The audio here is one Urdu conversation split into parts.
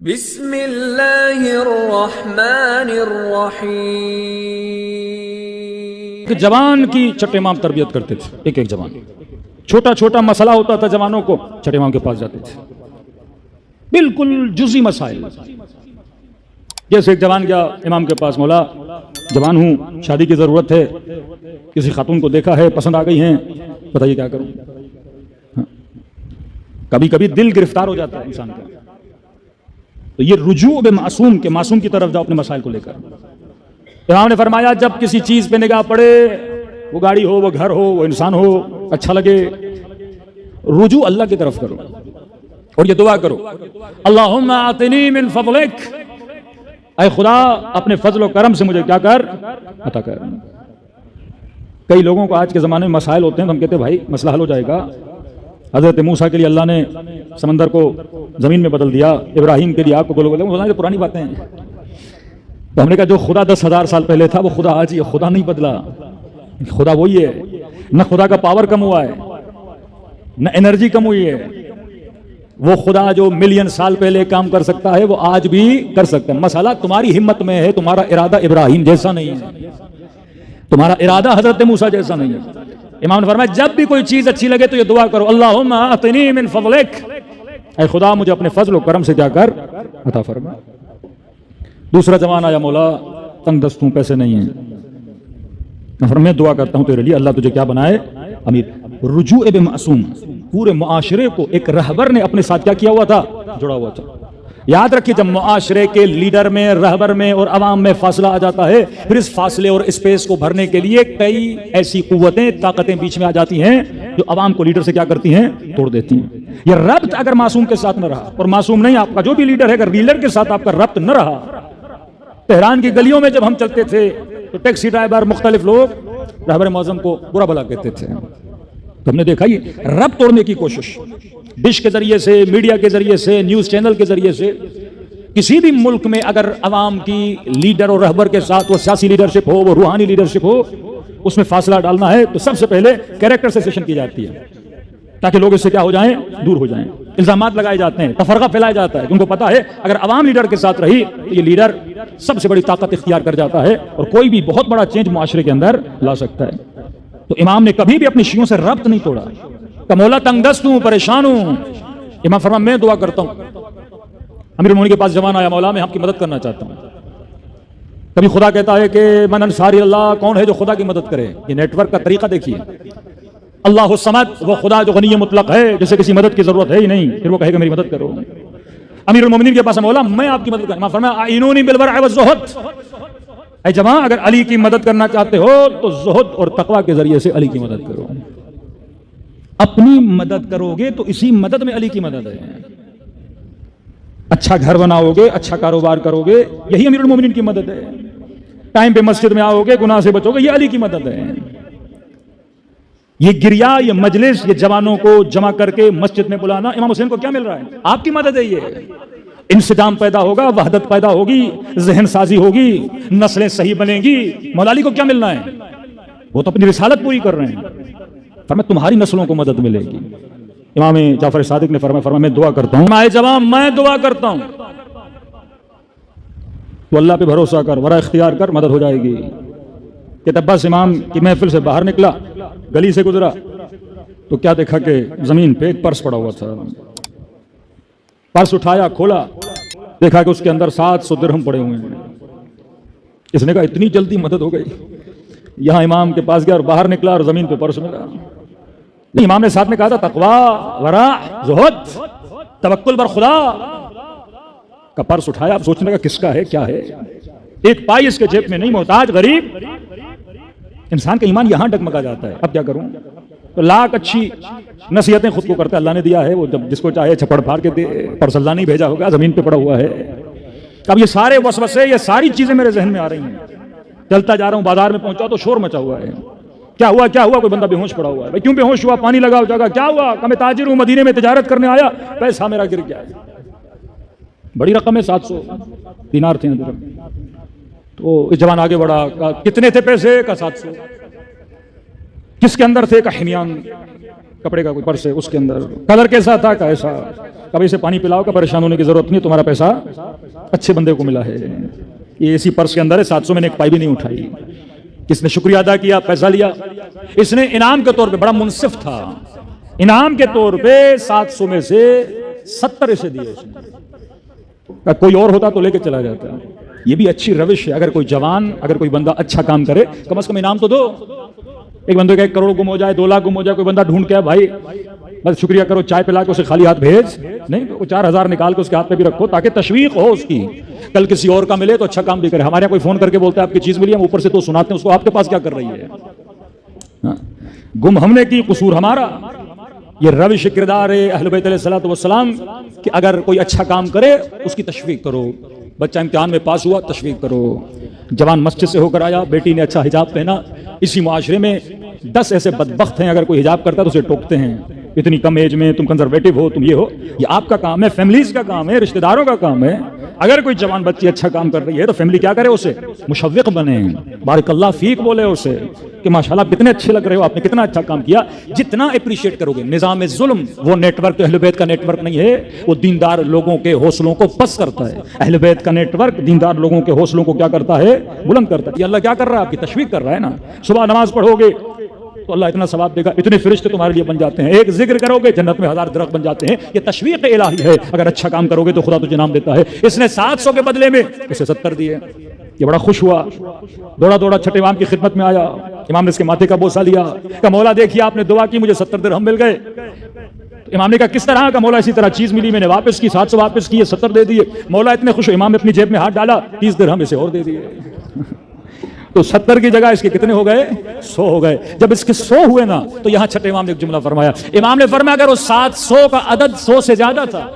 بسم اللہ الرحمن الرحیم۔ جوان کی چھٹے امام تربیت کرتے تھے، ایک ایک جوان، چھوٹا چھوٹا مسئلہ ہوتا تھا جوانوں کو، چھٹے امام کے پاس جاتے تھے، بالکل جزئی مسائل۔ جیسے ایک جوان گیا امام کے پاس، مولا جوان ہوں، شادی کی ضرورت ہے، کسی خاتون کو دیکھا ہے، پسند آ گئی ہیں، بتائیے کیا کروں۔ کبھی کبھی دل گرفتار ہو جاتا ہے انسان کا، تو یہ رجوع معصوم کے معصوم کی طرف جاؤ اپنے مسائل کو لے کر۔ امام نے فرمایا جب کسی چیز پہ نگاہ پڑے، وہ گاڑی ہو، وہ گھر ہو، وہ انسان ہو، اچھا لگے، رجوع اللہ کی طرف کرو اور یہ دعا کرو، اللہم آتنی من فضلک، اے خدا اپنے فضل و کرم سے مجھے کیا کر، عطا کر۔ کئی لوگوں کو آج کے زمانے میں مسائل ہوتے ہیں تو ہم کہتے ہیں بھائی مسئلہ حل ہو جائے گا۔ حضرت موسیٰ کے لیے اللہ نے سمندر کو زمین میں بدل دیا، ابراہیم کے لیے آگ کو گولوں میں، پرانی باتیں ہیں۔ تو ہم نے کہا جو خدا 10,000 سال پہلے تھا وہ خدا آج ہی ہے، خدا نہیں بدلا، خدا وہی ہے، نہ خدا کا پاور کم ہوا ہے، نہ انرجی کم ہوئی ہے۔ وہ خدا جو ملین سال پہلے کام کر سکتا ہے وہ آج بھی کر سکتا ہے۔ مسئلہ تمہاری ہمت میں ہے، تمہارا ارادہ ابراہیم جیسا نہیں ہے، تمہارا ارادہ حضرت موسیٰ جیسا نہیں ہے۔ امام نے فرمایا جب بھی کوئی چیز اچھی لگے تو یہ دعا کرو، اللہم آتنی من فضلک، اے خدا مجھے اپنے فضل و کرم سے کیا کر، عطا فرما۔ دوسرا جوان آیا، مولا تنگ دست ہوں، پیسے نہیں ہیں، میں دعا کرتا ہوں تیرے لیے اللہ تجھے کیا بنائے، امیر۔ رجوع معصوم، پورے معاشرے کو ایک رہبر نے اپنے ساتھ کیا کیا ہوا تھا، جڑا ہوا تھا۔ یاد رکھیے جب معاشرے کے لیڈر میں، رہبر میں اور عوام میں فاصلہ آ جاتا ہے، پھر اس فاصلے اور اسپیس کو بھرنے کے لیے کئی ایسی قوتیں، طاقتیں بیچ میں آ جاتی ہیں جو عوام کو لیڈر سے کیا کرتی ہیں، توڑ دیتی ہیں۔ یہ ربط اگر معصوم کے ساتھ نہ رہا، اور معصوم نہیں آپ کا جو بھی لیڈر ہے، اگر لیڈر کے ساتھ آپ کا ربط نہ رہا۔ تہران کی گلیوں میں جب ہم چلتے تھے تو ٹیکسی ڈرائیور، مختلف لوگ رہبر معظم کو برا بھلا کہتے تھے، تو ہم نے دیکھا یہ ربط توڑنے کی کوشش ڈش کے ذریعے سے، میڈیا کے ذریعے سے، نیوز چینل کے ذریعے سے۔ کسی بھی ملک میں اگر عوام کی لیڈر اور رہبر کے ساتھ وہ سیاسی لیڈرشپ ہو، وہ روحانی لیڈرشپ ہو، اس میں فاصلہ ڈالنا ہے تو سب سے پہلے کیریکٹر سیشن کی جاتی ہے، تاکہ لوگ اس سے کیا ہو جائیں، دور ہو جائیں۔ الزامات لگائے جاتے ہیں، تفرقہ پھیلایا جاتا ہے، ان کو پتا ہے اگر عوام لیڈر کے ساتھ رہی تو یہ لیڈر سب سے بڑی طاقت اختیار کر جاتا ہے اور کوئی بھی بہت بڑا چینج معاشرے کے اندر لا سکتا ہے۔ تو امام نے کبھی بھی اپنی شیعوں سے ربط نہیں توڑا کہ مولا تنگ دست ہوں، پریشان ہوں۔ امام فرمایا میں دعا کرتا ہوں۔ امیر المومنین کے پاس جوان آیا، مولا میں آپ کی مدد کرنا چاہتا ہوں۔ کبھی خدا کہتا ہے کہ من انصاری اللہ، کون ہے جو خدا کی مدد کرے؟ یہ نیٹ ورک کا طریقہ دیکھیے، اللہ الصمد، وہ خدا جو غنی مطلق ہے، جسے کسی مدد کی ضرورت ہے ہی نہیں، پھر وہ کہے گا میری مدد کرو۔ امیر المومنین کے پاس مولا میں آپ کی مدد کروں۔ امام فرمایا اعینونی بالورع والزہد، اے جوان اگر علی کی مدد کرنا چاہتے ہو تو زہد اور تقوی کے ذریعے سے علی کی مدد کرو۔ اپنی مدد کرو گے تو اسی مدد میں علی کی مدد ہے۔ اچھا گھر بناؤ گے، اچھا کاروبار کرو گے، یہی امیر المومنین کی مدد ہے۔ ٹائم پہ مسجد میں آؤ گے، گناہ سے بچو گے، یہ علی کی مدد ہے۔ یہ گریا، یہ مجلس، یہ جوانوں کو جمع کر کے مسجد میں بلانا، امام حسین کو کیا مل رہا ہے؟ آپ کی مدد ہے۔ یہ انسجام پیدا ہوگا، وحدت پیدا ہوگی، ذہن سازی ہوگی، نسلیں صحیح بنیں گی۔ مولا علی کو کیا ملنا ہے؟ وہ تو اپنی رسالت پوری کر رہے ہیں۔ فرمایا تمہاری نسلوں کو مدد ملے گی۔ امام جعفر صادق نے فرمایا میں دعا کرتا ہوں، اے جوان میں دعا کرتا ہوں تو اللہ پہ بھروسہ کر، ورا اختیار کر، مدد ہو جائے گی۔ کہ تب بس امام کی محفل سے باہر نکلا، گلی سے گزرا تو کیا دیکھا کہ زمین پہ ایک پرس پڑا ہوا تھا۔ پرس اٹھایا، کھولا، دیکھا کہ اس کے اندر 700 درہم پڑے ہوئے ہیں۔ اس نے کہا اتنی جلدی مدد ہو گئی۔ یہاں امام کے پاس گیا اور باہر نکلا اور زمین پہ پرس ملا۔ امام نے ساتھ میں کہا تھا تقوی، ورع، زہد، توکل بر خدا کا پرس اٹھایا۔ اب سوچنے کا کس کا ہے، کیا ہے؟ ایک پائی اس کے جیب میں نہیں، محتاج، غریب۔ انسان کا ایمان یہاں ڈگمگا جاتا ہے، اب کیا کروں؟ تو لاکھ اچھی نصیحتیں خود کو کرتا ہے، اللہ نے دیا ہے، وہ جب جس کو چاہے چھپڑ پھاڑ کے دے، پرس اللہ نہیں بھیجا ہوگا، زمین پہ پڑا ہوا ہے۔ اب یہ سارے وسوسے، یہ ساری چیزیں میرے ذہن میں آ رہی ہیں۔ چلتا جا رہا ہوں، بازار میں پہنچا تو شور مچا ہوا ہے۔ کیا ہوا کیا ہوا؟ کوئی بندہ بے ہوش پڑا ہوا ہے۔ بھائی کیوں بے ہوش ہوا؟ پانی لگا جگہ، کیا ہوا؟ کہ میں تاجر ہوں، مدینے میں تجارت کرنے آیا، پیسہ میرا گر گیا ہے۔ بڑی رقم ہے، 700 دینار تھے۔ تو اس جوان آگے بڑھا، کتنے تھے پیسے؟ کا 700۔ کس کے اندر تھے؟ کا حمیان کپڑے کا کوئی پرس ہے، اس کے اندر۔ کلر کیسا تھا؟ کا ایسا۔ کبھی اسے پانی پلاؤ کا پریشان ہونے کی ضرورت نہیں، تمہارا پیسہ اچھے بندے کو ملا ہے، یہ اسی پرس کے اندر ہے، 700 میں نے ایک پائی بھی نہیں اٹھائی، کس نے شکریہ ادا کیا، پیسہ لیا، اس نے انعام کے طور پہ، بڑا منصف تھا، انعام کے طور پہ 700 میں سے 70 اسے دیے اس نے، کوئی اور ہوتا تو لے کے چلا جاتا۔ یہ بھی اچھی روش ہے، اگر کوئی جوان، اگر کوئی بندہ اچھا کام کرے کم از کم انعام تو دو۔ ایک بندے کا 1 کروڑ گم ہو جائے، 2 لاکھ گم ہو جائے، کوئی بندہ ڈھونڈ کے بھائی بس شکریہ کرو، چائے پلا کے اسے خالی ہاتھ بھیج نہیں، تو 4000 نکال کے اس کے ہاتھ پہ بھی رکھو تاکہ تشویق ہو اس کی، کل کسی اور کا ملے تو اچھا کام بھی کرے۔ ہمارے یہاں کوئی فون کر کے بولتا ہے آپ کی چیز ملی، ہم اوپر سے تو سناتے ہیں اس کو آپ کے پاس کیا کر رہی ہے، گم ہم نے کی، قصور ہمارا۔ یہ روش کردار ہے اہل بیت علیہ السلام کہ اگر کوئی اچھا کام کرے اس کی تشویق کرو، بچہ امتحان میں پاس ہوا تشویق کرو، جوان مسجد سے ہو کر آیا، بیٹی نے اچھا حجاب پہنا، اسی معاشرے میں 10 ایسے بدبخت ہیں اگر کوئی حجاب کرتا ہے تو اسے ٹوکتے ہیں، اتنی کم ایج میں تم کنزرویٹو ہو، تم یہ ہو۔ یہ آپ کا کام ہے، فیملیز کا کام ہے، رشتہ داروں کا کام ہے۔ اگر کوئی جوان بچی اچھا کام کر رہی ہے تو فیملی کیا کرے، اسے مشوق بنے، بارک اللہ فیک بولے اسے کہ ماشاءاللہ آپ کتنے اچھے لگ رہے ہو، آپ نے کتنا اچھا کام کیا۔ جتنا اپریشیٹ کرو گے، نظام ظلم وہ نیٹ ورک اہل بیت کا نیٹ ورک نہیں ہے، وہ دیندار لوگوں کے حوصلوں کو پست کرتا ہے۔ اہل بیت کا نیٹ ورک دیندار لوگوں کے حوصلوں کو کیا کرتا ہے، بلند کرتا ہے۔ یہ اللہ کیا کر رہا ہے، آپ کی تشویق کر رہا ہے نا۔ صبح نماز پڑھو گے تو اللہ اتنا ثواب دے گا، اتنے فرشتے تمہارے لیے بن جاتے ہیں، ایک ذکر کرو گے جنت میں 1000 درخت بن جاتے ہیں۔ یہ تشویق الہی ہے، اگر اچھا کام کرو گے تو خدا تجھے انعام دیتا ہے۔ اس نے 700 کے بدلے میں اسے 70 دیے، یہ بڑا خوش ہوا، دوڑا دوڑا چھٹے امام کی خدمت میں آیا، امام نے اس کے ماتھے کا بوسہ لیا، کہ مولا دیکھیے آپ نے دعا کی، مجھے 70 درہم مل گئے۔ امام نے کہا کس طرح کا؟ مولا اسی طرح چیز ملی، میں نے واپس کی، 700 واپس کیے، 70 دے دیے۔ مولا اتنے خوش ہو، امام نے اپنی جیب میں ہاتھ ڈالا، 30 درہم اسے اور دے دیے، تو 70 کی جگہ اس کے کتنے ہو گئے، 100 ہو گئے۔ جب اس کے 100 ہوئے نا تو یہاں چھٹے امام نے ایک جملہ فرمایا، امام نے فرمایا اگر وہ 700 کا عدد 100 سے زیادہ تھا،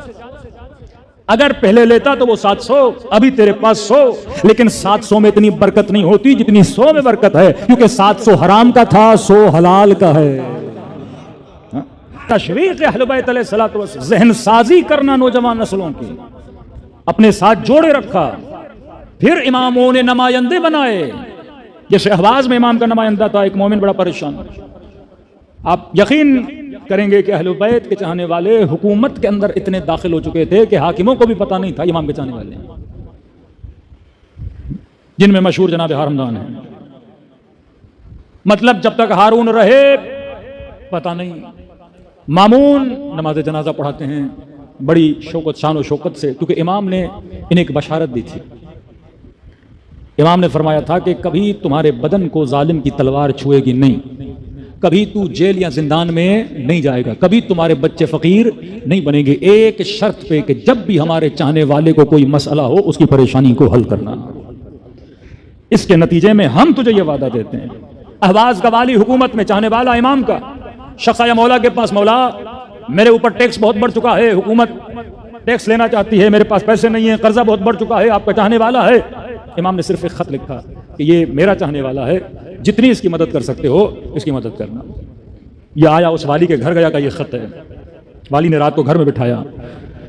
اگر پہلے لیتا تو وہ 700، ابھی تیرے پاس 100، لیکن 700 میں اتنی برکت نہیں ہوتی جتنی 100 میں برکت ہے، کیونکہ 700 حرام کا تھا، 100 حلال کا ہے۔ تشویق اہل بیت علیہ الصلوۃ والسلام، ذہن سازی کرنا نوجوان نسلوں کی، اپنے ساتھ جوڑے رکھا، پھر اماموں نے نمائندے بنائے۔ یہ شہباز میں امام کا نمائندہ تھا، ایک مومن بڑا پریشان۔ آپ یقین کریں گے کہ اہل بیت کے چاہنے والے حکومت کے اندر اتنے داخل ہو چکے تھے کہ حاکموں کو بھی پتہ نہیں تھا امام کے چاہنے والے ہیں، جن میں مشہور جناب حرمدان ہیں۔ مطلب جب تک ہارون رہے پتہ نہیں۔ مامون نماز جنازہ پڑھاتے ہیں بڑی شوکت، شان و شوکت سے، کیونکہ امام نے انہیں ایک بشارت دی تھی۔ امام نے فرمایا تھا کہ کبھی تمہارے بدن کو ظالم کی تلوار چھوئے گی نہیں، کبھی تو جیل یا زندان میں نہیں جائے گا، کبھی تمہارے بچے فقیر نہیں بنیں گے، ایک شرط پہ کہ جب بھی ہمارے چاہنے والے کو کوئی مسئلہ ہو اس کی پریشانی کو حل کرنا۔ اس کے نتیجے میں ہم تجھے یہ وعدہ دیتے ہیں۔ احواز کا والی حکومت میں چاہنے والا امام کا شخص آیا مولا کے پاس، مولا میرے اوپر ٹیکس بہت بڑھ چکا ہے، حکومت ٹیکس لینا چاہتی ہے، میرے پاس پیسے نہیں ہیں، قرضہ بہت بڑھ چکا ہے، آپ کا چاہنے والا ہے۔ امام نے صرف ایک خط لکھا کہ یہ میرا چاہنے والا ہے، جتنی اس کی مدد کر سکتے ہو اس کی مدد کرنا۔ یہ آیا اس والی کے گھر گیا کہ یہ خط ہے، والی نے رات کو گھر میں بٹھایا،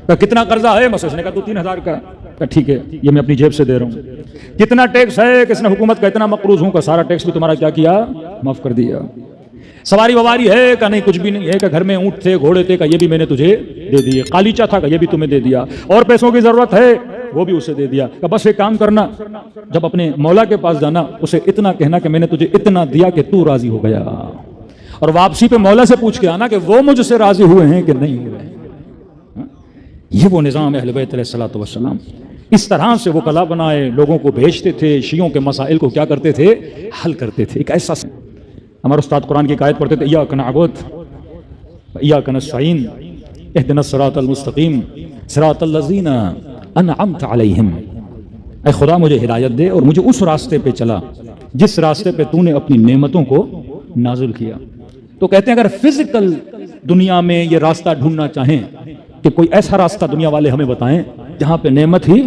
کہ کتنا قرضہ ہے؟ مسئلہ نے کہا تو 3000 کا، کہ ٹھیک ہے یہ میں اپنی جیب سے دے رہا ہوں۔ کتنا ٹیکس ہے؟ کس نے حکومت کا اتنا مقروض ہوں کہ سارا ٹیکس بھی تمہارا کیا کیا، معاف کر دیا۔ سواری وواری ہے کہ نہیں کچھ بھی نہیں ہے، کہ گھر میں اونٹ تھے گھوڑے تھے کہ یہ بھی میں نے تجھے دے دیے، قالیچہ تھا کہ یہ بھی تمہیں دے دیا، اور پیسوں کی ضرورت ہے وہ بھی اسے دے دیا، کہ بس ایک کام کرنا، جب اپنے مولا کے پاس جانا اسے اتنا کہنا کہ میں نے تجھے اتنا دیا کہ تو راضی ہو گیا، اور واپسی پہ مولا سے پوچھ کے آنا کہ وہ مجھ سے راضی ہوئے ہیں کہ نہیں ہوئے ہیں۔ یہ وہ نظام اہل بیت علیہ الصلوۃ والسلام، اس طرح سے وہ کلا بنائے، لوگوں کو بھیجتے تھے، شیعوں کے مسائل کو کیا کرتے تھے، حل کرتے تھے۔ ایک ایسا ہمارے استاد قرآن کی آیت پڑھتے تھے، ایاک نعبد وایاک نستعین اہدنا الصراط المستقیم صراط الذین انعمت علیہم۔ اے خدا مجھے ہدایت دے اور مجھے اس راستے پہ چلا جس راستے پہ تو نے اپنی نعمتوں کو نازل کیا۔ تو کہتے ہیں اگر فزیکل دنیا میں یہ راستہ ڈھونڈنا چاہیں کہ کوئی ایسا راستہ دنیا والے ہمیں بتائیں جہاں پہ نعمت ہی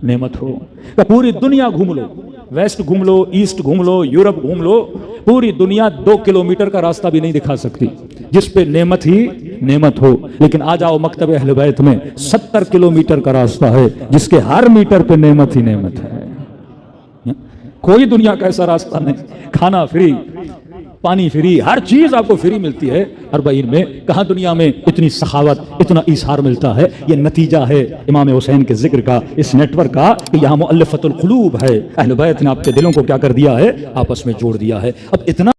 نعمت ہو، کہ پوری دنیا گھوم لو، ویسٹ گھوم لو، ایسٹ گھوم لو، یورپ گھوم لو، پوری دنیا 2 کلومیٹر کا راستہ بھی نہیں دکھا سکتی جس پہ نعمت ہی نعمت ہو، لیکن آ جاؤ مکتب اہل بیت میں 70 کلومیٹر کا راستہ ہے جس کے ہر میٹر پہ نعمت ہی نعمت ہے۔ کوئی دنیا کا ایسا راستہ نہیں، کھانا فری، پانی فری، ہر چیز آپ کو فری ملتی ہے 40 میں. کہاں دنیا میں اتنی سخاوت، اتنا ایثار ملتا ہے؟ یہ نتیجہ ہے امام حسین کے ذکر کا، اس نیٹ ورک کا، کہ یہاں مؤلفۃ القلوب ہے. اہل بیت نے آپ کے دلوں کو کیا کر دیا ہے؟ آپس میں جوڑ دیا ہے. اب اتنا